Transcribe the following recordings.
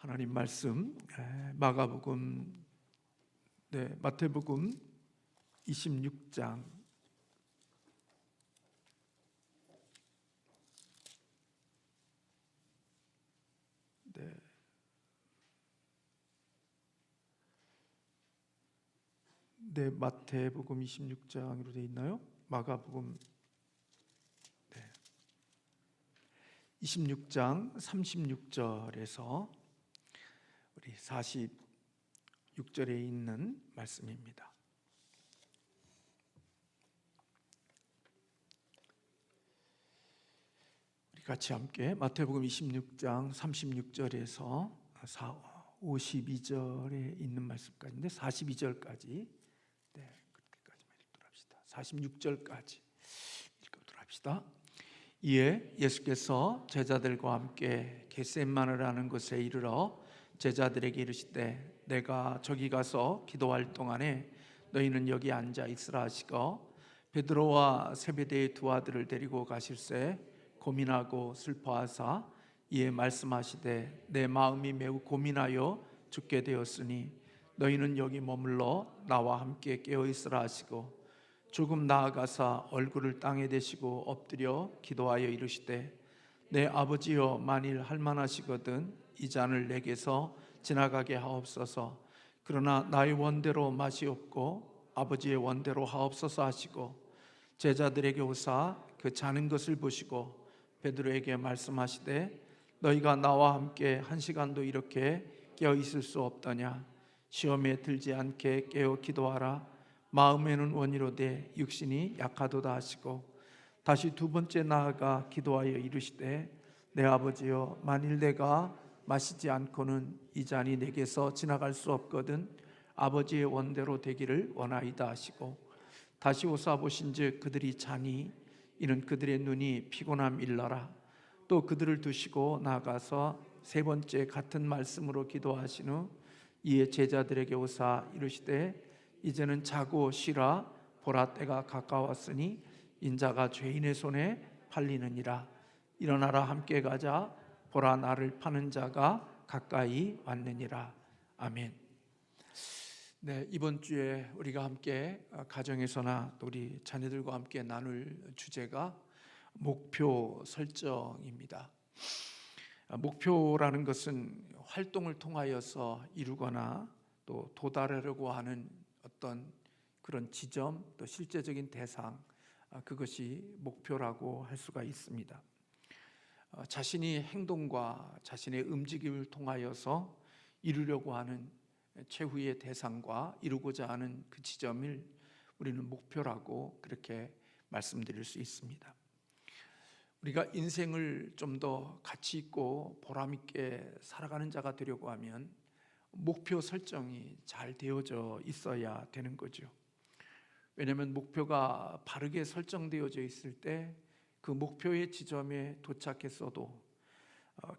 하나님 말씀 마가복음, 마태복음 26장 마태복음 26장으로 되어 있나요? 마가복음 26장 36절에서 우리 46절에 있는 말씀입니다. 우리 같이 함께 마태복음 26장 36절에서 52절에 있는 말씀까지인데 42절까지 그렇게까지만 읽도록 합시다. 46절까지 읽도록 합시다. 이에 예수께서 제자들과 함께 겟세마네라는 곳에 이르러 제자들에게 이르시되 내가 저기 가서 기도할 동안에 너희는 여기 앉아 있으라 하시고 베드로와 세베대의 두 아들을 데리고 가실새 고민하고 슬퍼하사 이에 말씀하시되 내 마음이 매우 고민하여 죽게 되었으니 너희는 여기 머물러 나와 함께 깨어 있으라 하시고 조금 나아가사 얼굴을 땅에 대시고 엎드려 기도하여 이르시되 내 아버지여 만일 할만하시거든 이 잔을 내게서 지나가게 하옵소서. 그러나 나의 원대로 마시옵고 아버지의 원대로 하옵소서 하시고 제자들에게 오사 그 자는 것을 보시고 베드로에게 말씀하시되 너희가 나와 함께 한 시간도 이렇게 깨어 있을 수 없더냐. 시험에 들지 않게 깨어 기도하라. 마음에는 원이로되 육신이 약하도다 하시고 다시 두 번째 나아가 기도하여 이르시되 내 아버지여 만일 내가 마시지 않고는 이 잔이 내게서 지나갈 수 없거든 아버지의 원대로 되기를 원하이다 하시고 다시 오사 보신즉 그들이 자니 이는 그들의 눈이 피곤함 일러라. 또 그들을 두시고 나가서 세 번째 같은 말씀으로 기도하신 후 이에 제자들에게 오사 이르시되 이제는 자고 쉬라. 보라 때가 가까웠으니 인자가 죄인의 손에 팔리느니라. 일어나라 함께 가자. 보라 나를 파는 자가 가까이 왔느니라. 아멘. 이번 주에 우리가 함께 가정에서나 또 우리 자녀들과 함께 나눌 주제가 목표 설정입니다. 목표라는 것은 활동을 통하여서 이루거나 또 도달하려고 하는 어떤 그런 지점, 또 실제적인 대상, 그것이 목표라고 할 수가 있습니다. 자신이 행동과 자신의 움직임을 통하여서 이루려고 하는 최후의 대상과 이루고자 하는 그 지점을 우리는 목표라고 그렇게 말씀드릴 수 있습니다. 우리가 인생을 좀 더 가치 있고 보람 있게 살아가는 자가 되려고 하면 목표 설정이 잘 되어져 있어야 되는 거죠. 왜냐하면 목표가 바르게 설정되어져 있을 때 그 목표의 지점에 도착했어도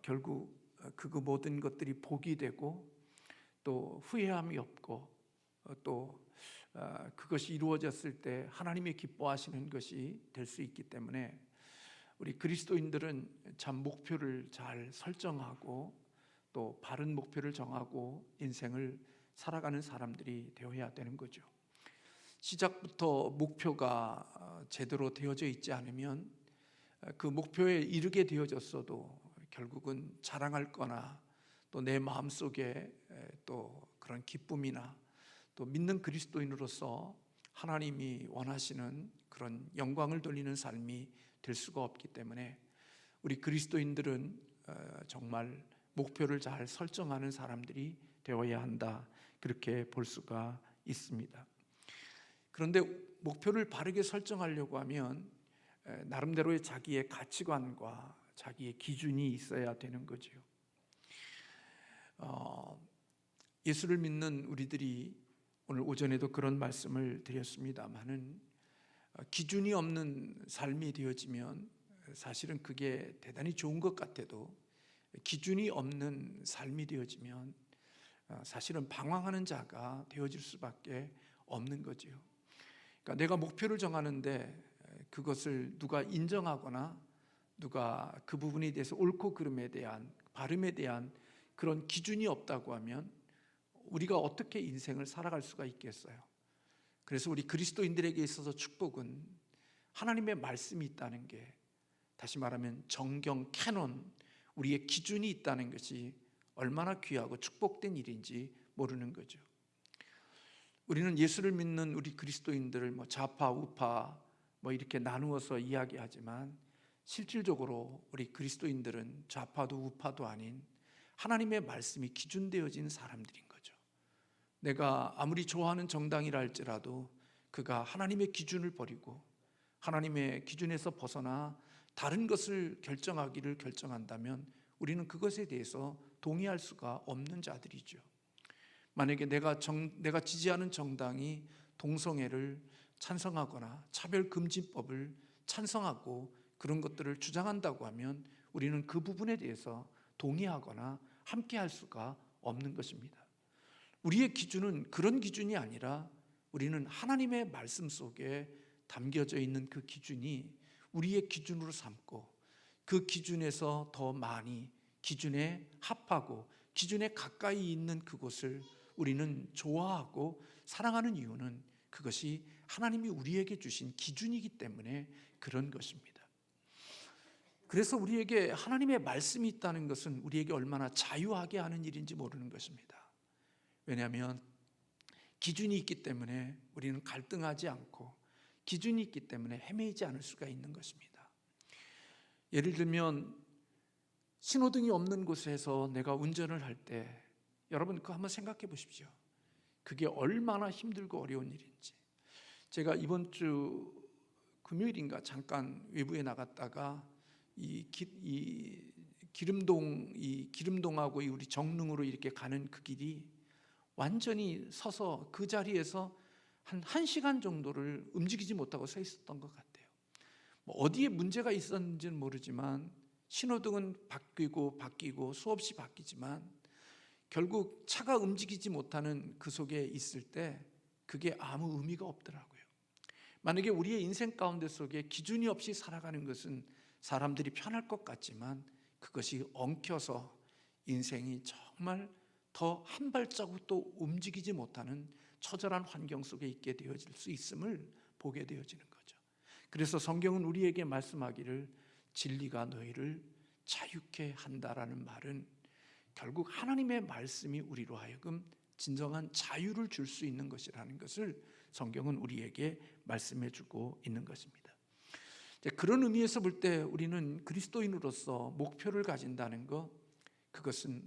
결국 그 모든 것들이 복이 되고 또 후회함이 없고 또 그것이 이루어졌을 때 하나님이 기뻐하시는 것이 될 수 있기 때문에 우리 그리스도인들은 참 목표를 잘 설정하고 또 바른 목표를 정하고 인생을 살아가는 사람들이 되어야 되는 거죠. 시작부터 목표가 제대로 되어져 있지 않으면 그 목표에 이르게 되어졌어도 결국은 자랑할 거나 또 내 마음속에 또 그런 기쁨이나 또 믿는 그리스도인으로서 하나님이 원하시는 그런 영광을 돌리는 삶이 될 수가 없기 때문에 우리 그리스도인들은 정말 목표를 잘 설정하는 사람들이 되어야 한다, 그렇게 볼 수가 있습니다. 그런데 목표를 바르게 설정하려고 하면 나름대로의 자기의 가치관과 자기의 기준이 있어야 되는 거죠. 예수를 믿는 우리들이 오늘 오전에도 그런 말씀을 드렸습니다마는 기준이 없는 삶이 되어지면 사실은 그게 대단히 좋은 것 같아도 기준이 없는 삶이 되어지면 사실은 방황하는 자가 되어질 수밖에 없는 거죠. 그러니까 내가 목표를 정하는데 그것을 누가 인정하거나 누가 그 부분에 대해서 옳고 그름에 대한 바름에 대한 그런 기준이 없다고 하면 우리가 어떻게 인생을 살아갈 수가 있겠어요? 그래서 우리 그리스도인들에게 있어서 축복은 하나님의 말씀이 있다는 게, 다시 말하면 정경 캐논, 우리의 기준이 있다는 것이 얼마나 귀하고 축복된 일인지 모르는 거죠. 우리는 예수를 믿는 우리 그리스도인들을 좌파 우파 이렇게 나누어서 이야기하지만, 실질적으로 우리 그리스도인들은 좌파도 우파도 아닌 하나님의 말씀이 기준되어진 사람들인 거죠. 내가 아무리 좋아하는 정당이라 할지라도 그가 하나님의 기준을 버리고 하나님의 기준에서 벗어나 다른 것을 결정하기를 결정한다면 우리는 그것에 대해서 동의할 수가 없는 자들이죠. 만약에 내가 지지하는 정당이 동성애를 찬성하거나 차별금지법을 찬성하고 그런 것들을 주장한다고 하면 우리는 그 부분에 대해서 동의하거나 함께할 수가 없는 것입니다. 우리의 기준은 그런 기준이 아니라 우리는 하나님의 말씀 속에 담겨져 있는 그 기준이 우리의 기준으로 삼고, 그 기준에서 더 많이 기준에 합하고 기준에 가까이 있는 그곳을 우리는 좋아하고 사랑하는 이유는 그것이 하나님이 우리에게 주신 기준이기 때문에 그런 것입니다. 그래서 우리에게 하나님의 말씀이 있다는 것은 우리에게 얼마나 자유하게 하는 일인지 모르는 것입니다. 왜냐하면 기준이 있기 때문에 우리는 갈등하지 않고, 기준이 있기 때문에 헤매이지 않을 수가 있는 것입니다. 예를 들면 신호등이 없는 곳에서 내가 운전을 할 때 여러분 그거 한번 생각해 보십시오. 그게 얼마나 힘들고 어려운 일인지. 제가 이번 주 금요일인가 잠깐 외부에 나갔다가 이 기름동하고 우리 정릉으로 이렇게 가는 그 길이 완전히 서서 그 자리에서 한 1시간 정도를 움직이지 못하고 서 있었던 것 같아요. 어디에 문제가 있었는지는 모르지만 신호등은 바뀌고 수없이 바뀌지만 결국 차가 움직이지 못하는 그 속에 있을 때 그게 아무 의미가 없더라고요. 만약에 우리의 인생 가운데 속에 기준이 없이 살아가는 것은 사람들이 편할 것 같지만 그것이 엉켜서 인생이 정말 더 한 발자국도 움직이지 못하는 처절한 환경 속에 있게 되어질 수 있음을 보게 되어지는 거죠. 그래서 성경은 우리에게 말씀하기를 진리가 너희를 자유케 한다라는 말은 결국 하나님의 말씀이 우리로 하여금 진정한 자유를 줄 수 있는 것이라는 것을 성경은 우리에게 말씀해 주고 있는 것입니다. 그런 의미에서 볼 때 우리는 그리스도인으로서 목표를 가진다는 것, 그것은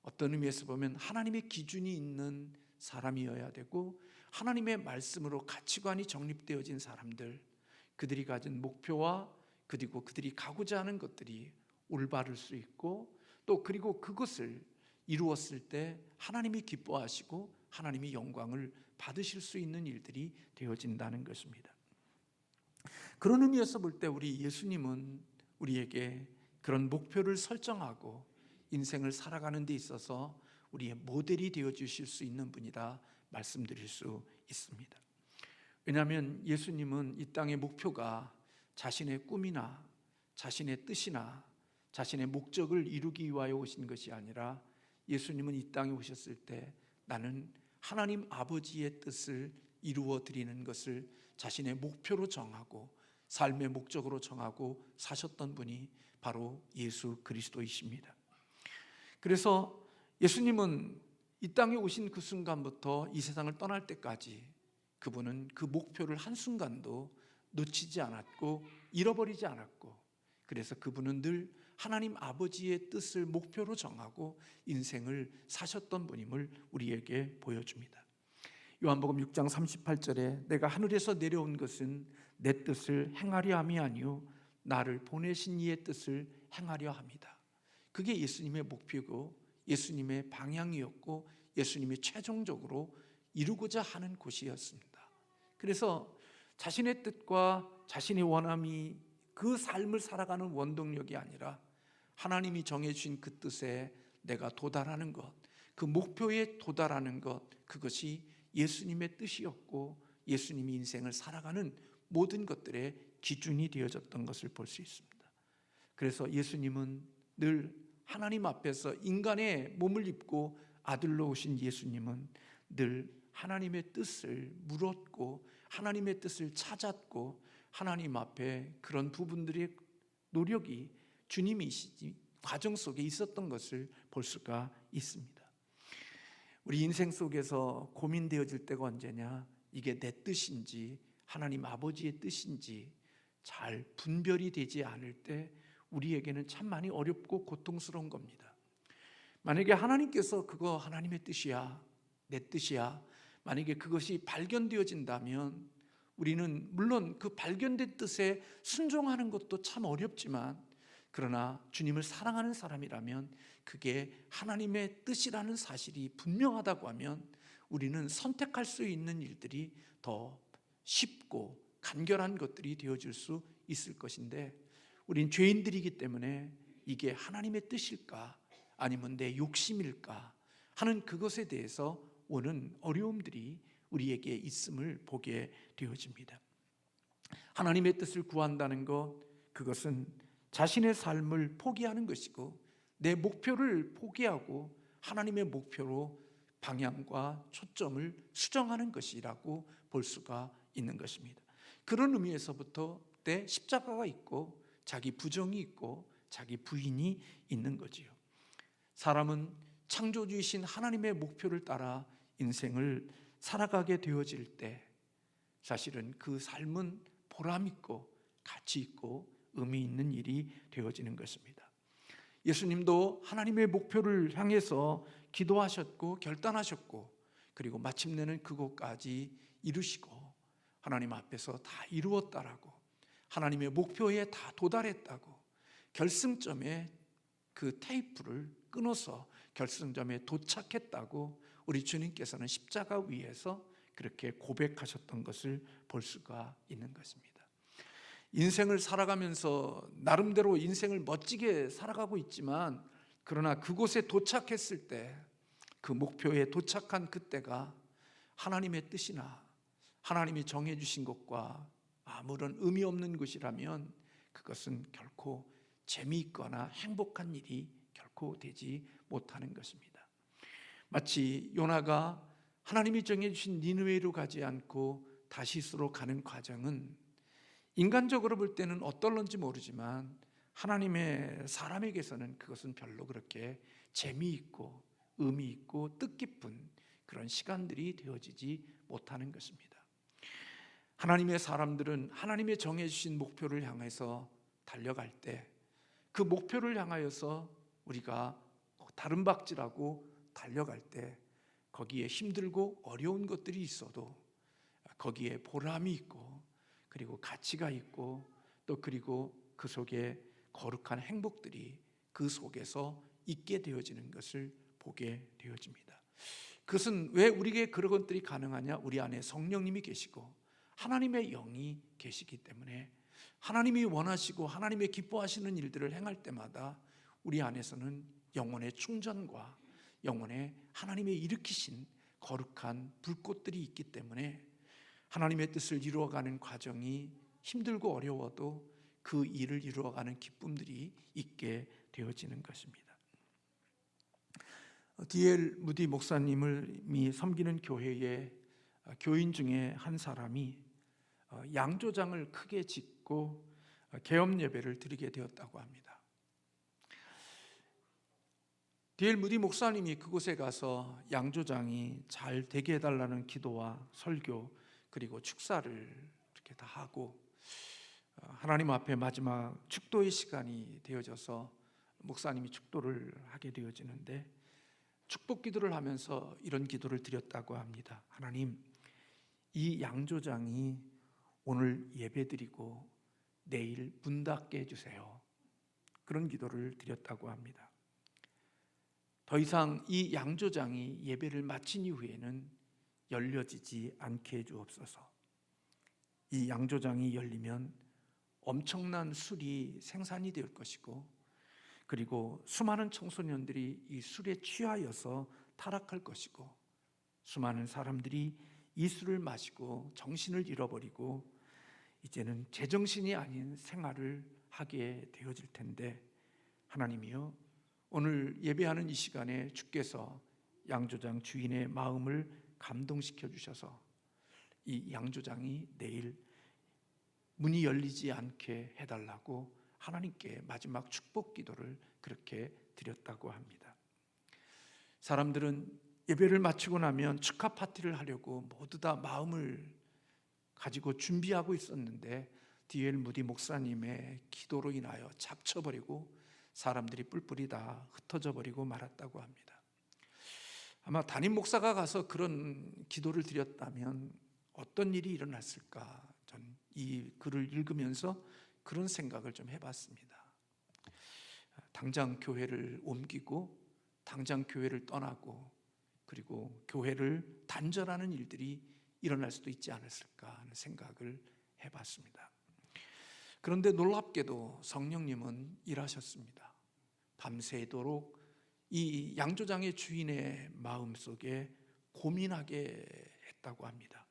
어떤 의미에서 보면 하나님의 기준이 있는 사람이어야 되고, 하나님의 말씀으로 가치관이 정립되어진 사람들, 그들이 가진 목표와 그리고 그들이 가고자 하는 것들이 올바를 수 있고, 또 그리고 그것을 이루었을 때 하나님이 기뻐하시고 하나님이 영광을 받으실 수 있는 일들이 되어진다는 것입니다. 그런 의미에서 볼 때 우리 예수님은 우리에게 그런 목표를 설정하고 인생을 살아가는 데 있어서 우리의 모델이 되어 주실 수 있는 분이다 말씀드릴 수 있습니다. 왜냐하면 예수님은 이 땅의 목표가 자신의 꿈이나 자신의 뜻이나 자신의 목적을 이루기 위하여 오신 것이 아니라, 예수님은 이 땅에 오셨을 때 나는 하나님 아버지의 뜻을 이루어 드리는 것을 자신의 목표로 정하고 삶의 목적으로 정하고 사셨던 분이 바로 예수 그리스도이십니다. 그래서 예수님은 이 땅에 오신 그 순간부터 이 세상을 떠날 때까지 그분은 그 목표를 한순간도 놓치지 않았고 잃어버리지 않았고, 그래서 그분은 늘 하나님 아버지의 뜻을 목표로 정하고 인생을 사셨던 분임을 우리에게 보여줍니다. 요한복음 6장 38절에 내가 하늘에서 내려온 것은 내 뜻을 행하려 함이 아니요 나를 보내신 이의 뜻을 행하려 함이다. 그게 예수님의 목표고 예수님의 방향이었고 예수님이 최종적으로 이루고자 하는 곳이었습니다. 그래서 자신의 뜻과 자신의 원함이 그 삶을 살아가는 원동력이 아니라 하나님이 정해주신 그 뜻에 내가 도달하는 것, 그 목표에 도달하는 것, 그것이 예수님의 뜻이었고 예수님이 인생을 살아가는 모든 것들의 기준이 되어졌던 것을 볼 수 있습니다. 그래서 예수님은 늘 하나님 앞에서 인간의 몸을 입고 아들로 오신 예수님은 늘 하나님의 뜻을 물었고 하나님의 뜻을 찾았고 하나님 앞에 그런 부분들의 노력이 주님이시지 과정 속에 있었던 것을 볼 수가 있습니다. 우리 인생 속에서 고민되어질 때가 언제냐? 이게 내 뜻인지 하나님 아버지의 뜻인지 잘 분별이 되지 않을 때 우리에게는 참 많이 어렵고 고통스러운 겁니다. 만약에 하나님께서 그거 하나님의 뜻이야, 내 뜻이야, 만약에 그것이 발견되어진다면 우리는 물론 그 발견된 뜻에 순종하는 것도 참 어렵지만, 그러나 주님을 사랑하는 사람이라면 그게 하나님의 뜻이라는 사실이 분명하다고 하면 우리는 선택할 수 있는 일들이 더 쉽고 간결한 것들이 되어질 수 있을 것인데, 우린 죄인들이기 때문에 이게 하나님의 뜻일까 아니면 내 욕심일까 하는 그것에 대해서 오는 어려움들이 우리에게 있음을 보게 되어집니다. 하나님의 뜻을 구한다는 것, 그것은 자신의 삶을 포기하는 것이고 내 목표를 포기하고 하나님의 목표로 방향과 초점을 수정하는 것이라고 볼 수가 있는 것입니다. 그런 의미에서부터 내 십자가가 있고 자기 부정이 있고 자기 부인이 있는 거지요. 사람은 창조주이신 하나님의 목표를 따라 인생을 살아가게 되어질 때 사실은 그 삶은 보람 있고 가치 있고 의미 있는 일이 되어지는 것입니다. 예수님도 하나님의 목표를 향해서 기도하셨고 결단하셨고 그리고 마침내는 그것까지 이루시고 하나님 앞에서 다 이루었다라고, 하나님의 목표에 다 도달했다고, 결승점에 그 테이프를 끊어서 결승점에 도착했다고 우리 주님께서는 십자가 위에서 그렇게 고백하셨던 것을 볼 수가 있는 것입니다. 인생을 살아가면서 나름대로 인생을 멋지게 살아가고 있지만, 그러나 그곳에 도착했을 때, 그 목표에 도착한 그때가 하나님의 뜻이나 하나님이 정해주신 것과 아무런 의미 없는 것이라면 그것은 결코 재미있거나 행복한 일이 결코 되지 못하는 것입니다. 마치 요나가 하나님이 정해주신 니느웨로 가지 않고 다시스로 가는 과정은 인간적으로 볼 때는 어떨런지 모르지만 하나님의 사람에게서는 그것은 별로 그렇게 재미있고 의미 있고 뜻깊은 그런 시간들이 되어지지 못하는 것입니다. 하나님의 사람들은 하나님의 정해주신 목표를 향해서 달려갈 때, 그 목표를 향하여서 우리가 다른 박질하고 달려갈 때 거기에 힘들고 어려운 것들이 있어도 거기에 보람이 있고 그리고 가치가 있고 또 그리고 그 속에 거룩한 행복들이 그 속에서 있게 되어지는 것을 보게 되어집니다. 그것은 왜 우리에게 그런 것들이 가능하냐? 우리 안에 성령님이 계시고 하나님의 영이 계시기 때문에, 하나님이 원하시고 하나님의 기뻐하시는 일들을 행할 때마다 우리 안에서는 영혼의 충전과 영혼의 하나님의 일으키신 거룩한 불꽃들이 있기 때문에 하나님의 뜻을 이루어가는 과정이 힘들고 어려워도 그 일을 이루어가는 기쁨들이 있게 되어지는 것입니다. D.L. 무디 목사님을 섬기는 교회의 교인 중에 한 사람이 양조장을 크게 짓고 개업 예배를 드리게 되었다고 합니다. D.L. 무디 목사님이 그곳에 가서 양조장이 잘 되게 해달라는 기도와 설교 그리고 축사를 이렇게 다 하고 하나님 앞에 마지막 축도의 시간이 되어져서 목사님이 축도를 하게 되어지는데, 축복 기도를 하면서 이런 기도를 드렸다고 합니다. 하나님, 이 양조장이 오늘 예배드리고 내일 문 닫게 해주세요. 그런 기도를 드렸다고 합니다. 더 이상 이 양조장이 예배를 마친 이후에는 열려지지 않게 해주옵소서. 이 양조장이 열리면 엄청난 술이 생산이 될 것이고 그리고 수많은 청소년들이 이 술에 취하여서 타락할 것이고 수많은 사람들이 이 술을 마시고 정신을 잃어버리고 이제는 제정신이 아닌 생활을 하게 되어질 텐데, 하나님이여, 오늘 예배하는 이 시간에 주께서 양조장 주인의 마음을 감동시켜 주셔서 이 양조장이 내일 문이 열리지 않게 해달라고 하나님께 마지막 축복 기도를 그렇게 드렸다고 합니다. 사람들은 예배를 마치고 나면 축하 파티를 하려고 모두 다 마음을 가지고 준비하고 있었는데 D.L. 무디 목사님의 기도로 인하여 잡쳐버리고 사람들이 뿔뿔이 다 흩어져 버리고 말았다고 합니다. 아마 담임 목사가 가서 그런 기도를 드렸다면 어떤 일이 일어났을까? 전 이 글을 읽으면서 그런 생각을 좀 해봤습니다. 당장 교회를 옮기고 당장 교회를 떠나고 그리고 교회를 단절하는 일들이 일어날 수도 있지 않았을까 하는 생각을 해봤습니다. 그런데 놀랍게도 성령님은 일하셨습니다. 밤새도록 이 양조장의 주인의 마음속에 고민하게 했다고 합니다.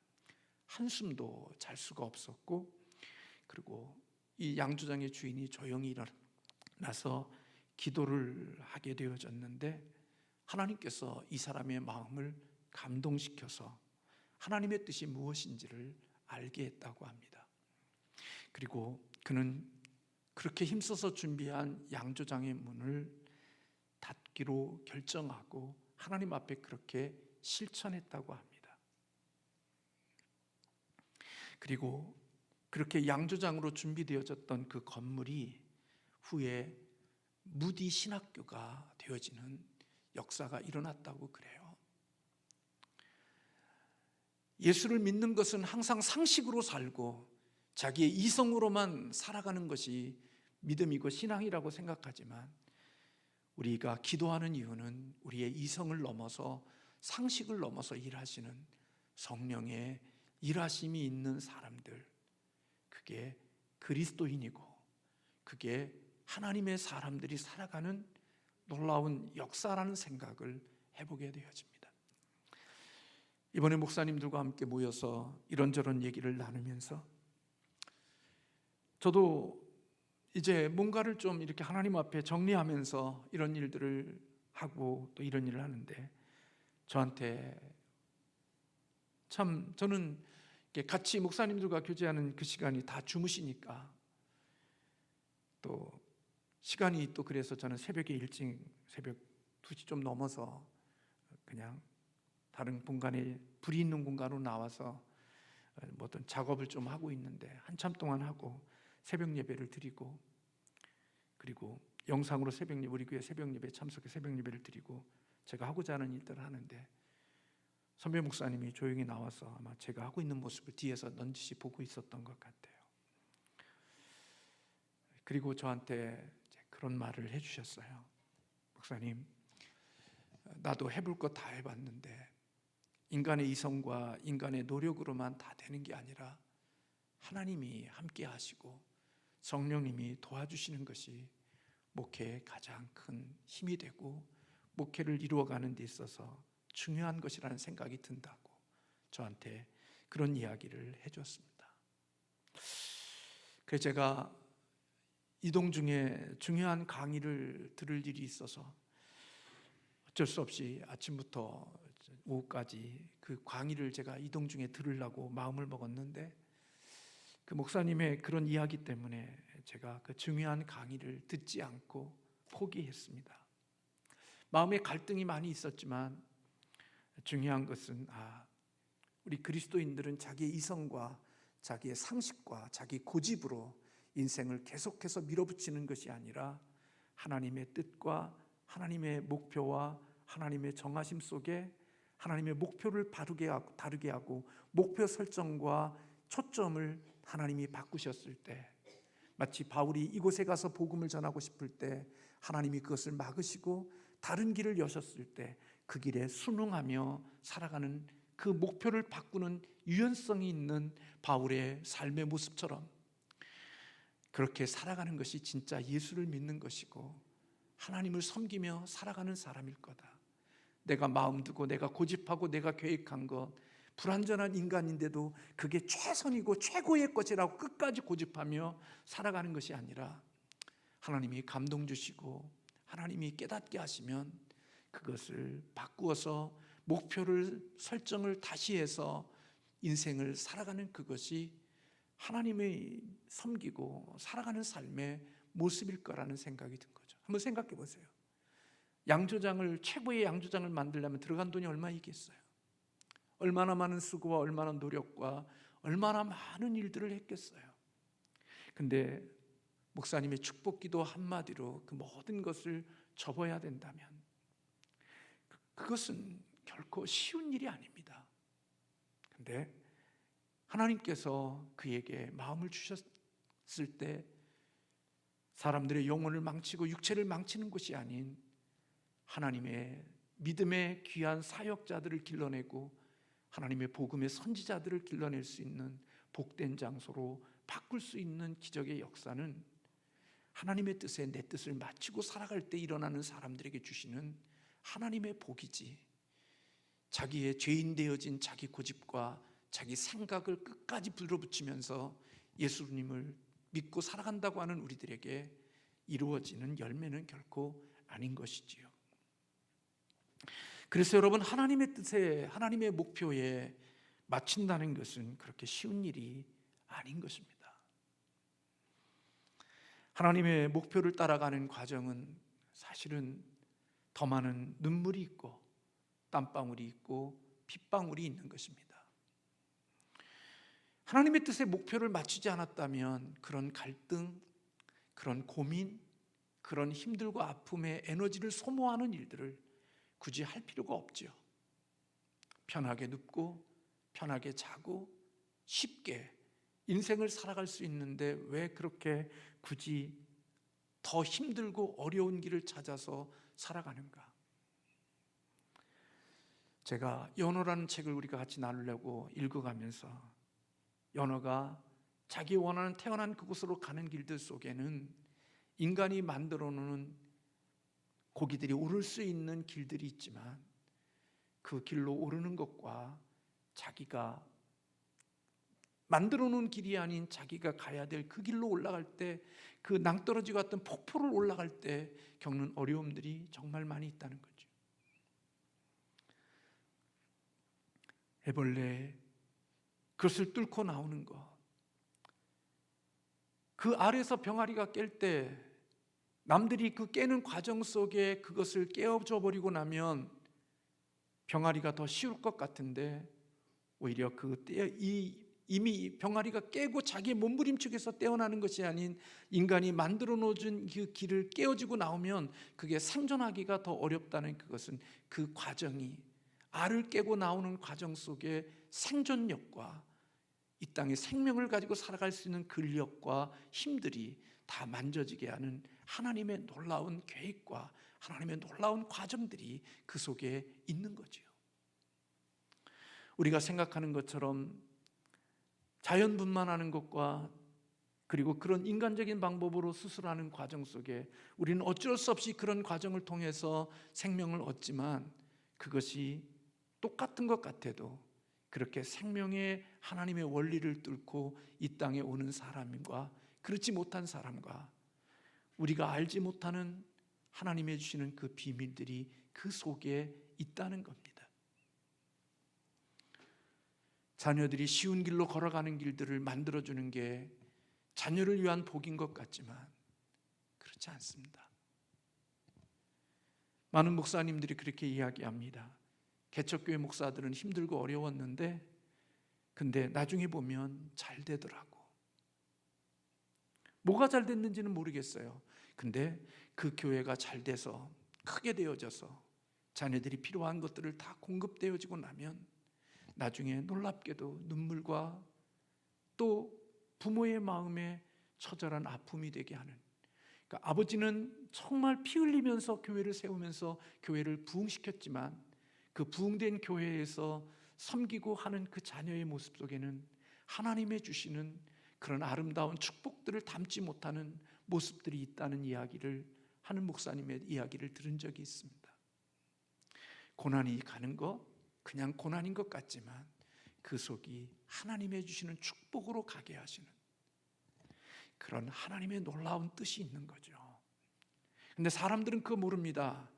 한숨도 잘 수가 없었고, 그리고 이 양조장의 주인이 조용히 일어나서 기도를 하게 되어졌는데 하나님께서 이 사람의 마음을 감동시켜서 하나님의 뜻이 무엇인지를 알게 했다고 합니다. 그리고 그는 그렇게 힘써서 준비한 양조장의 문을 닫기로 결정하고 하나님 앞에 그렇게 실천했다고 합니다. 그리고 그렇게 양조장으로 준비되어졌던 그 건물이 후에 무디 신학교가 되어지는 역사가 일어났다고 그래요. 예수를 믿는 것은 항상 상식으로 살고 자기의 이성으로만 살아가는 것이 믿음이고 신앙이라고 생각하지만 우리가 기도하는 이유는 우리의 이성을 넘어서 상식을 넘어서 일하시는 성령의 일하심이 있는 사람들, 그게 그리스도인이고 그게 하나님의 사람들이 살아가는 놀라운 역사라는 생각을 해보게 되어집니다. 이번에 목사님들과 함께 모여서 이런저런 얘기를 나누면서 저도 이제 뭔가를 좀 이렇게 하나님 앞에 정리하면서 이런 일들을 하고 또 이런 일을 하는데 저한테 참 저는 같이 목사님들과 교제하는 그 시간이 다 주무시니까 또 시간이 또 그래서 저는 새벽에 일찍 새벽 2시 좀 넘어서 그냥 다른 공간에 불이 있는 공간으로 나와서 뭐 어떤 작업을 좀 하고 있는데 한참 동안 하고 새벽 예배를 드리고 그리고 영상으로 새벽 예배 우리 교회 새벽 예배 참석해 새벽 예배를 드리고 제가 하고자 하는 일들을 하는데 선배 목사님이 조용히 나와서 아마 제가 하고 있는 모습을 뒤에서 넌지시 보고 있었던 것 같아요. 그리고 저한테 그런 말을 해주셨어요. 목사님, 나도 해볼 거 다 해봤는데 인간의 이성과 인간의 노력으로만 다 되는 게 아니라 하나님이 함께 하시고 성령님이 도와주시는 것이 목회의 가장 큰 힘이 되고 목회를 이루어가는 데 있어서 중요한 것이라는 생각이 든다고 저한테 그런 이야기를 해줬습니다. 그래서 제가 이동 중에 중요한 강의를 들을 일이 있어서 어쩔 수 없이 아침부터 오후까지 그 강의를 제가 이동 중에 들으려고 마음을 먹었는데 그 목사님의 그런 이야기 때문에 제가 그 중요한 강의를 듣지 않고 포기했습니다. 마음에 갈등이 많이 있었지만 중요한 것은 우리 그리스도인들은 자기의 이성과 자기의 상식과 자기 고집으로 인생을 계속해서 밀어붙이는 것이 아니라 하나님의 뜻과 하나님의 목표와 하나님의 정하심 속에 하나님의 목표를 다르게 하고 목표 설정과 초점을 하나님이 바꾸셨을 때 마치 바울이 이곳에 가서 복음을 전하고 싶을 때 하나님이 그것을 막으시고 다른 길을 여셨을 때 그 길에 순응하며 살아가는 그 목표를 바꾸는 유연성이 있는 바울의 삶의 모습처럼 그렇게 살아가는 것이 진짜 예수를 믿는 것이고 하나님을 섬기며 살아가는 사람일 거다. 내가 마음 두고 내가 고집하고 내가 계획한 것 불완전한 인간인데도 그게 최선이고 최고의 것이라고 끝까지 고집하며 살아가는 것이 아니라 하나님이 감동 주시고 하나님이 깨닫게 하시면 그것을 바꾸어서 목표를 설정을 다시 해서 인생을 살아가는 그것이 하나님의 섬기고 살아가는 삶의 모습일 거라는 생각이 든 거죠. 한번 생각해 보세요. 양조장을, 최고의 양조장을 만들려면 들어간 돈이 얼마이겠어요? 얼마나 많은 수고와 얼마나 노력과 얼마나 많은 일들을 했겠어요. 근데 목사님의 축복기도 한마디로 그 모든 것을 접어야 된다면 그것은 결코 쉬운 일이 아닙니다. 근데 하나님께서 그에게 마음을 주셨을 때 사람들의 영혼을 망치고 육체를 망치는 것이 아닌 하나님의 믿음의 귀한 사역자들을 길러내고 하나님의 복음의 선지자들을 길러낼 수 있는 복된 장소로 바꿀 수 있는 기적의 역사는 하나님의 뜻에 내 뜻을 마치고 살아갈 때 일어나는 사람들에게 주시는 하나님의 복이지, 자기의 죄인 되어진 자기 고집과 자기 생각을 끝까지 불러붙이면서 예수님을 믿고 살아간다고 하는 우리들에게 이루어지는 열매는 결코 아닌 것이지요. 그래서 여러분, 하나님의 뜻에, 하나님의 목표에 맞춘다는 것은 그렇게 쉬운 일이 아닌 것입니다. 하나님의 목표를 따라가는 과정은 사실은 더 많은 눈물이 있고 땀방울이 있고 핏방울이 있는 것입니다. 하나님의 뜻에 목표를 맞추지 않았다면 그런 갈등, 그런 고민, 그런 힘들고 아픔의 에너지를 소모하는 일들을 굳이 할 필요가 없죠. 편하게 눕고 편하게 자고 쉽게 인생을 살아갈 수 있는데 왜 그렇게 굳이 더 힘들고 어려운 길을 찾아서 살아가는가? 제가 연어라는 책을 우리가 같이 나누려고 읽어가면서 연어가 자기 원하는 태어난 그곳으로 가는 길들 속에는 인간이 만들어 놓은 고기들이 오를 수 있는 길들이 있지만 그 길로 오르는 것과 자기가 만들어 놓은 길이 아닌 자기가 가야 될 그 길로 올라갈 때, 그 낭떠러지 같은 폭포를 올라갈 때 겪는 어려움들이 정말 많이 있다는 거죠. 해벌레, 그것을 뚫고 나오는 것, 그 아래서 병아리가 깰 때 남들이 그 깨는 과정 속에 그것을 깨어져 버리고 나면 병아리가 더 쉬울 것 같은데 오히려 이미 병아리가 깨고 자기의 몸부림축에서 떼어나는 것이 아닌 인간이 만들어 놓은 그 길을 깨어지고 나오면 그게 생존하기가 더 어렵다는 그것은 그 과정이, 알을 깨고 나오는 과정 속에 생존력과 이 땅에 생명을 가지고 살아갈 수 있는 근력과 힘들이 다 만져지게 하는 하나님의 놀라운 계획과 하나님의 놀라운 과정들이 그 속에 있는 거지요. 우리가 생각하는 것처럼 자연분만하는 것과 그리고 그런 인간적인 방법으로 수술하는 과정 속에 우리는 어쩔 수 없이 그런 과정을 통해서 생명을 얻지만 그것이 똑같은 것 같아도 그렇게 생명의 하나님의 원리를 뚫고 이 땅에 오는 사람과 그렇지 못한 사람과 우리가 알지 못하는 하나님이 주시는 그 비밀들이 그 속에 있다는 겁니다. 자녀들이 쉬운 길로 걸어가는 길들을 만들어주는 게 자녀를 위한 복인 것 같지만 그렇지 않습니다. 많은 목사님들이 그렇게 이야기합니다. 개척교회 목사들은 힘들고 어려웠는데 근데 나중에 보면 잘 되더라고. 뭐가 잘 됐는지는 모르겠어요. 근데 그 교회가 잘 돼서 크게 되어져서 자녀들이 필요한 것들을 다 공급되어지고 나면 나중에 놀랍게도 눈물과 또 부모의 마음에 처절한 아픔이 되게 하는, 그러니까 아버지는 정말 피 흘리면서 교회를 세우면서 교회를 부흥시켰지만 그 부흥된 교회에서 섬기고 하는 그 자녀의 모습 속에는 하나님의 주시는 그런 아름다운 축복들을 담지 못하는 모습들이 있다는 이야기를 하는 목사님의 이야기를 들은 적이 있습니다. 고난이 가는 것 그냥 고난인 것 같지만 그 속이 하나님의 주시는 축복으로 가게 하시는 그런 하나님의 놀라운 뜻이 있는 거죠. 근데 사람들은 그거 모릅니다.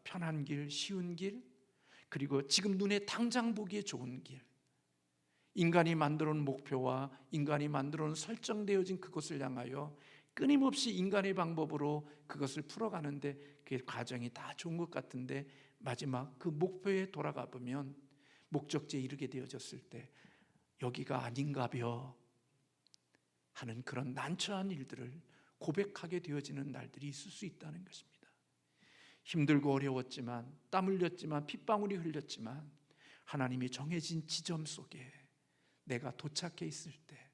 편한 길, 쉬운 길, 그리고 지금 눈에 당장 보기에 좋은 길, 인간이 만들어 놓은 목표와 인간이 만들어 놓은 설정되어진 그것을 향하여 끊임없이 인간의 방법으로 그것을 풀어가는데 그 과정이 다 좋은 것 같은데 마지막 그 목표에 돌아가 보면 목적지에 이르게 되어졌을 때 여기가 아닌가벼 하는 그런 난처한 일들을 고백하게 되어지는 날들이 있을 수 있다는 것입니다. 힘들고 어려웠지만, 땀 흘렸지만, 핏방울이 흘렸지만 하나님이 정해진 지점 속에 내가 도착해 있을 때,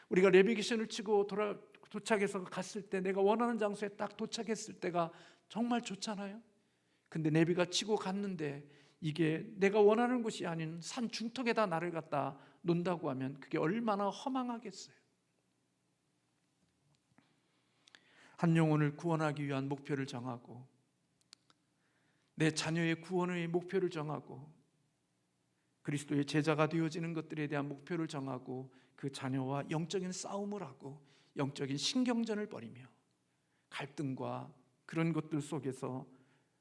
우리가 내비게이션을 치고 도착해서 갔을 때 내가 원하는 장소에 딱 도착했을 때가 정말 좋잖아요. 근데 내비가 치고 갔는데 이게 내가 원하는 곳이 아닌 산 중턱에다 나를 갖다 놓는다고 하면 그게 얼마나 허망하겠어요. 한 영혼을 구원하기 위한 목표를 정하고, 내 자녀의 구원의 목표를 정하고, 그리스도의 제자가 되어지는 것들에 대한 목표를 정하고 그 자녀와 영적인 싸움을 하고 영적인 신경전을 벌이며 갈등과 그런 것들 속에서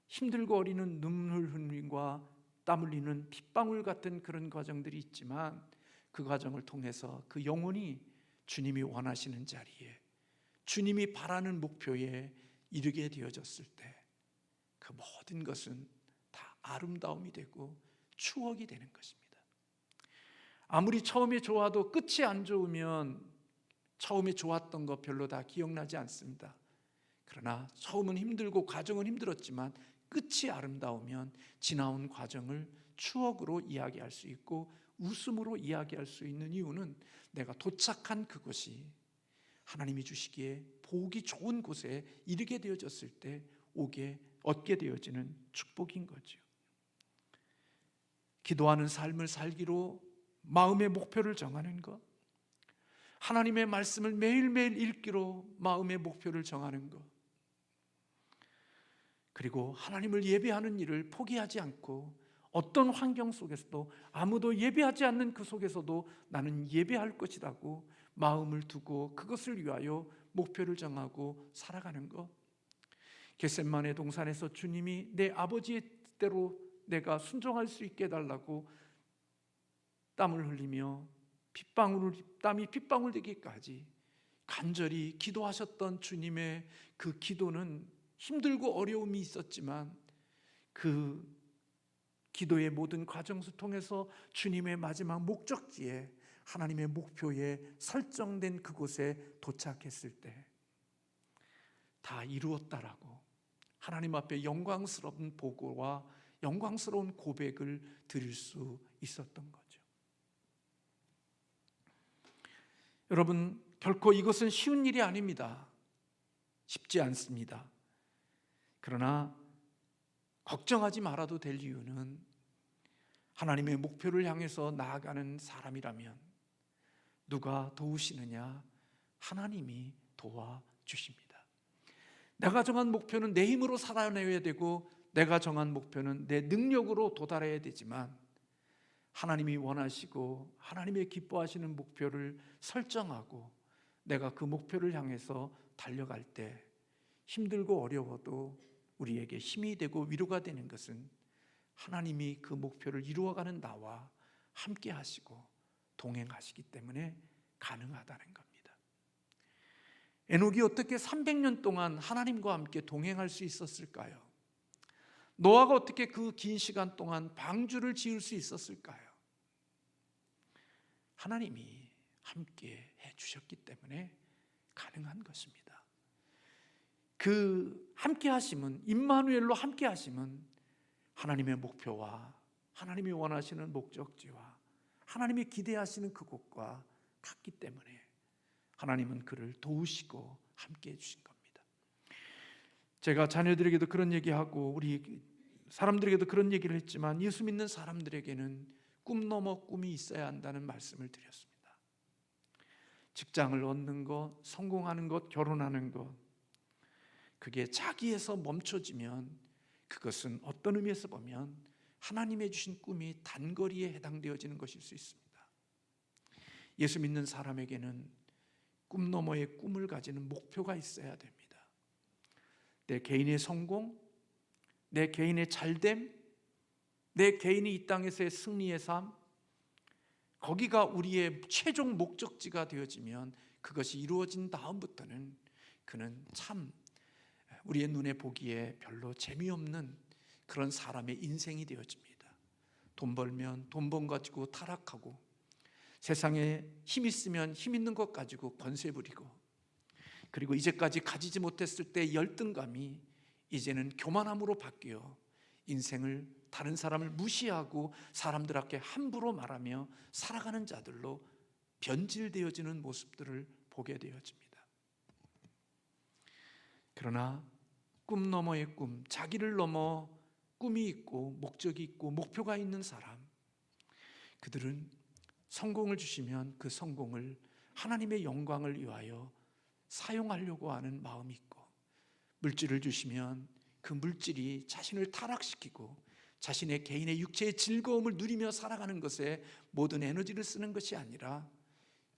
힘들고 어리는 눈물 흘림과 땀 흘리는 핏방울 같은 그런 과정들이 있지만, 그 과정을 통해서 그 영혼이 주님이 원하시는 자리에, 주님이 바라는 목표에 이르게 되어졌을 때 그 모든 것은 다 아름다움이 되고 추억이 되는 것입니다. 아무리 처음에 좋아도 끝이 안 좋으면 처음에 좋았던 거 별로 다 기억나지 않습니다. 그러나 처음은 힘들고 과정은 힘들었지만 끝이 아름다우면 지나온 과정을 추억으로 이야기할 수 있고 웃음으로 이야기할 수 있는 이유는 내가 도착한 그곳이 하나님이 주시기에 보기 좋은 곳에 이르게 되어졌을 때 얻게 되어지는 축복인 거죠. 기도하는 삶을 살기로 마음의 목표를 정하는 것, 하나님의 말씀을 매일매일 읽기로 마음의 목표를 정하는 것, 그리고 하나님을 예배하는 일을 포기하지 않고 어떤 환경 속에서도, 아무도 예배하지 않는 그 속에서도 나는 예배할 것이라고 마음을 두고 그것을 위하여 목표를 정하고 살아가는 것. 겟세마네 동산에서 주님이 내 아버지의 뜻대로 내가 순종할 수 있게 해달라고 땀을 흘리며 땀이 핏방울 되기까지 간절히 기도하셨던 주님의 그 기도는 힘들고 어려움이 있었지만 그 기도의 모든 과정을 통해서 주님의 마지막 목적지에, 하나님의 목표에 설정된 그곳에 도착했을 때 다 이루었다라고 하나님 앞에 영광스러운 보고와 영광스러운 고백을 드릴 수 있었던 거죠. 여러분, 결코 이것은 쉬운 일이 아닙니다. 쉽지 않습니다. 그러나 걱정하지 말아도 될 이유는 하나님의 목표를 향해서 나아가는 사람이라면 누가 도우시느냐? 하나님이 도와주십니다. 내가 정한 목표는 내 힘으로 살아내야 되고, 내가 정한 목표는 내 능력으로 도달해야 되지만 하나님이 원하시고 하나님의 기뻐하시는 목표를 설정하고 내가 그 목표를 향해서 달려갈 때 힘들고 어려워도 우리에게 힘이 되고 위로가 되는 것은 하나님이 그 목표를 이루어가는 나와 함께 하시고 동행하시기 때문에 가능하다는 겁니다. 에녹이 어떻게 300년 동안 하나님과 함께 동행할 수 있었을까요? 노아가 어떻게 그 긴 시간 동안 방주를 지을 수 있었을까요? 하나님이 함께 해주셨기 때문에 가능한 것입니다. 그 함께 하심은, 임마누엘로 함께 하심은 하나님의 목표와 하나님이 원하시는 목적지와 하나님이 기대하시는 그곳과 같기 때문에 하나님은 그를 도우시고 함께 해주신 겁니다. 제가 자녀들에게도 그런 얘기하고 우리 사람들에게도 그런 얘기를 했지만, 예수 믿는 사람들에게는 꿈 넘어 꿈이 있어야 한다는 말씀을 드렸습니다. 직장을 얻는 것, 성공하는 것, 결혼하는 것, 그게 자기에서 멈춰지면 그것은 어떤 의미에서 보면 하나님의 주신 꿈이 단거리에 해당되어지는 것일 수 있습니다. 예수 믿는 사람에게는 꿈 너머의 꿈을 가지는 목표가 있어야 됩니다. 내 개인의 성공, 내 개인의 잘됨, 내 개인이 이 땅에서의 승리의 삶, 거기가 우리의 최종 목적지가 되어지면 그것이 이루어진 다음부터는 그는 참 우리의 눈에 보기에 별로 재미없는 그런 사람의 인생이 되어집니다. 돈 벌면 돈 번 가지고 타락하고, 세상에 힘 있으면 힘 있는 것 가지고 권세 부리고, 그리고 이제까지 가지지 못했을 때 열등감이 이제는 교만함으로 바뀌어 인생을 다른 사람을 무시하고 사람들 앞에 함부로 말하며 살아가는 자들로 변질되어지는 모습들을 보게 되어집니다. 그러나 꿈 너머의 꿈, 자기를 넘어 꿈이 있고 목적이 있고 목표가 있는 사람, 그들은 성공을 주시면 그 성공을 하나님의 영광을 위하여 사용하려고 하는 마음이 있고, 물질을 주시면 그 물질이 자신을 타락시키고 자신의 개인의 육체의 즐거움을 누리며 살아가는 것에 모든 에너지를 쓰는 것이 아니라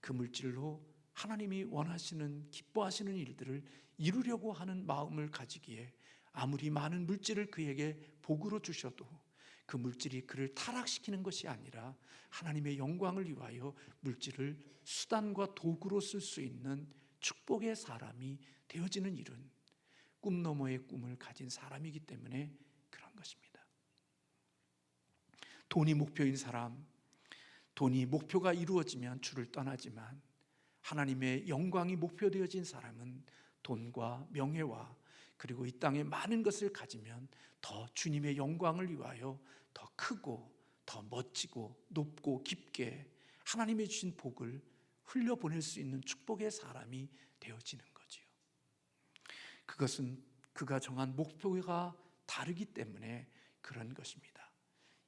그 물질로 하나님이 원하시는, 기뻐하시는 일들을 이루려고 하는 마음을 가지기에 아무리 많은 물질을 그에게 복으로 주셔도 그 물질이 그를 타락시키는 것이 아니라 하나님의 영광을 위하여 물질을 수단과 도구로 쓸 수 있는 축복의 사람이 되어지는 일은 꿈 너머의 꿈을 가진 사람이기 때문에 그런 것입니다. 돈이 목표인 사람, 돈이 목표가 이루어지면 주를 떠나지만 하나님의 영광이 목표되어진 사람은 돈과 명예와 그리고 이 땅에 많은 것을 가지면 더 주님의 영광을 위하여 더 크고 더 멋지고 높고 깊게 하나님의 주신 복을 흘려보낼 수 있는 축복의 사람이 되어지는 거지요. 그것은 그가 정한 목표가 다르기 때문에 그런 것입니다.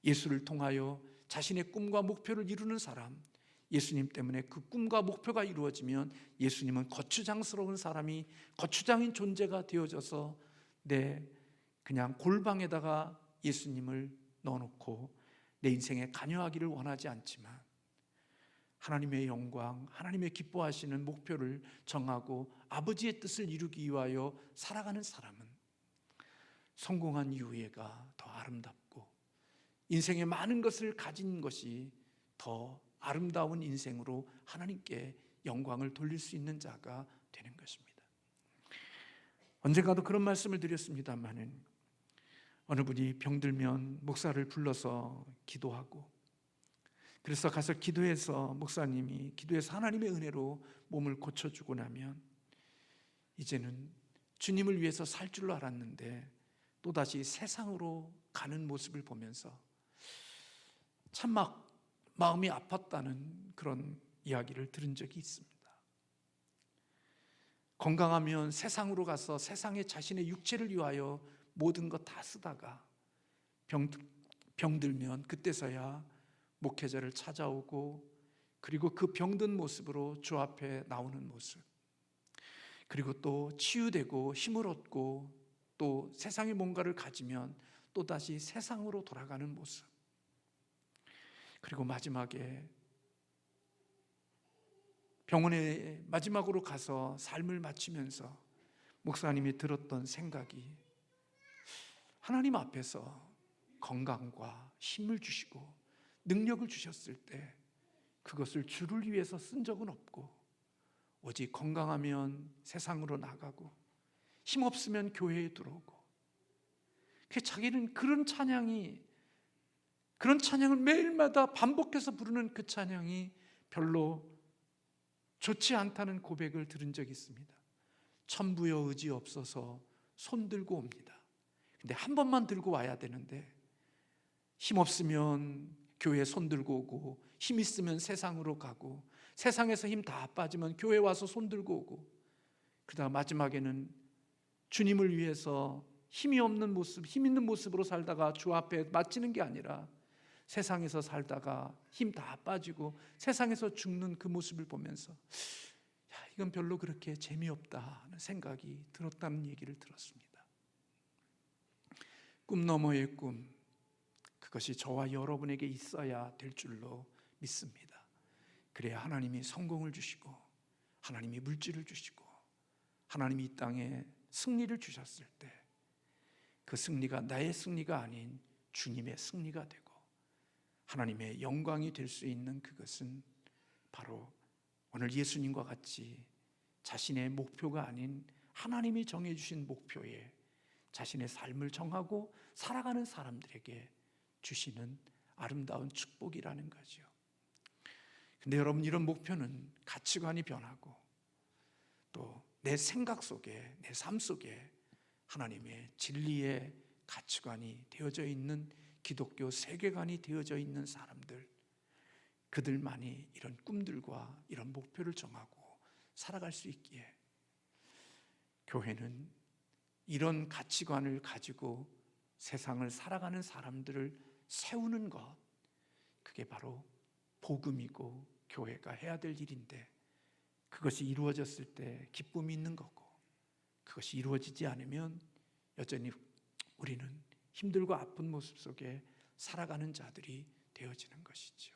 예수를 통하여 자신의 꿈과 목표를 이루는 사람, 예수님 때문에 그 꿈과 목표가 이루어지면 예수님은 거추장스러운 사람이, 거추장인 존재가 되어져서 내 그냥 골방에다가 예수님을 넣어놓고 내 인생에 관여하기를 원하지 않지만 하나님의 영광, 하나님의 기뻐하시는 목표를 정하고 아버지의 뜻을 이루기 위하여 살아가는 사람은 성공한 이후에가 더 아름답고 인생에 많은 것을 가진 것이 더 아름다운 인생으로 하나님께 영광을 돌릴 수 있는 자가 되는 것입니다. 언젠가도 그런 말씀을 드렸습니다마는 어느 분이 병들면 목사를 불러서 기도하고, 그래서 가서 기도해서 목사님이 기도해서 하나님의 은혜로 몸을 고쳐주고 나면 이제는 주님을 위해서 살 줄로 알았는데 또다시 세상으로 가는 모습을 보면서 참 마음이 아팠다는 그런 이야기를 들은 적이 있습니다. 건강하면 세상으로 가서 세상에 자신의 육체를 위하여 모든 것 다 쓰다가 병들면 그때서야 목회자를 찾아오고, 그리고 그 병든 모습으로 주 앞에 나오는 모습, 그리고 또 치유되고 힘을 얻고 또 세상에 뭔가를 가지면 또다시 세상으로 돌아가는 모습, 그리고 마지막에 병원에 마지막으로 가서 삶을 마치면서 목사님이 들었던 생각이, 하나님 앞에서 건강과 힘을 주시고 능력을 주셨을 때 그것을 주를 위해서 쓴 적은 없고 오직 건강하면 세상으로 나가고 힘없으면 교회에 들어오고, 자기는 그런 찬양을 매일마다 반복해서 부르는 그 찬양이 별로 좋지 않다는 고백을 들은 적이 있습니다. 천부여 의지 없어서 손 들고 옵니다. 근데 한 번만 들고 와야 되는데 힘없으면 교회에 손 들고 오고, 힘 있으면 세상으로 가고, 세상에서 힘 다 빠지면 교회 와서 손 들고 오고, 그러다가 마지막에는 주님을 위해서 힘이 없는 모습, 힘 있는 모습으로 살다가 주 앞에 마치는 게 아니라 세상에서 살다가 힘 다 빠지고 세상에서 죽는 그 모습을 보면서 이건 별로 그렇게 재미없다는 생각이 들었다는 얘기를 들었습니다. 꿈 너머의 꿈, 그것이 저와 여러분에게 있어야 될 줄로 믿습니다. 그래야 하나님이 성공을 주시고 하나님이 물질을 주시고 하나님이 이 땅에 승리를 주셨을 때 그 승리가 나의 승리가 아닌 주님의 승리가 되고 하나님의 영광이 될 수 있는 그것은 바로 오늘 예수님과 같이 자신의 목표가 아닌 하나님이 정해주신 목표에 자신의 삶을 정하고 살아가는 사람들에게 주시는 아름다운 축복이라는 거죠. 근데 여러분, 이런 목표는 가치관이 변하고 또 내 생각 속에, 내 삶 속에 하나님의 진리의 가치관이 되어져 있는 기독교 세계관이 되어져 있는 사람들, 그들만이 이런 꿈들과 이런 목표를 정하고 살아갈 수 있기에 교회는 이런 가치관을 가지고 세상을 살아가는 사람들을 세우는 것, 그게 바로 복음이고 교회가 해야 될 일인데, 그것이 이루어졌을 때 기쁨이 있는 거고, 그것이 이루어지지 않으면 여전히 우리는 힘들고 아픈 모습 속에 살아가는 자들이 되어지는 것이죠.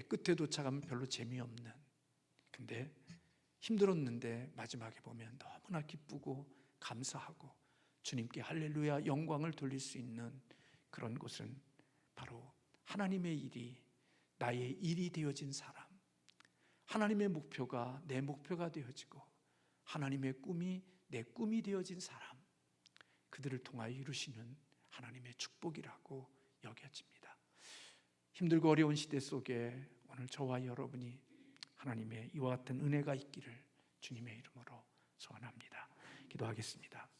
끝에 도착하면 별로 재미없는, 근데 힘들었는데 마지막에 보면 너무나 기쁘고 감사하고 주님께 할렐루야 영광을 돌릴 수 있는 그런 곳은 바로 하나님의 일이 나의 일이 되어진 사람, 하나님의 목표가 내 목표가 되어지고 하나님의 꿈이 내 꿈이 되어진 사람, 그들을 통하여 이루시는 하나님의 축복이라고 여겨집니다. 힘들고 어려운 시대 속에 오늘 저와 여러분이 하나님의 이와 같은 은혜가 있기를 주님의 이름으로 소원합니다. 기도하겠습니다.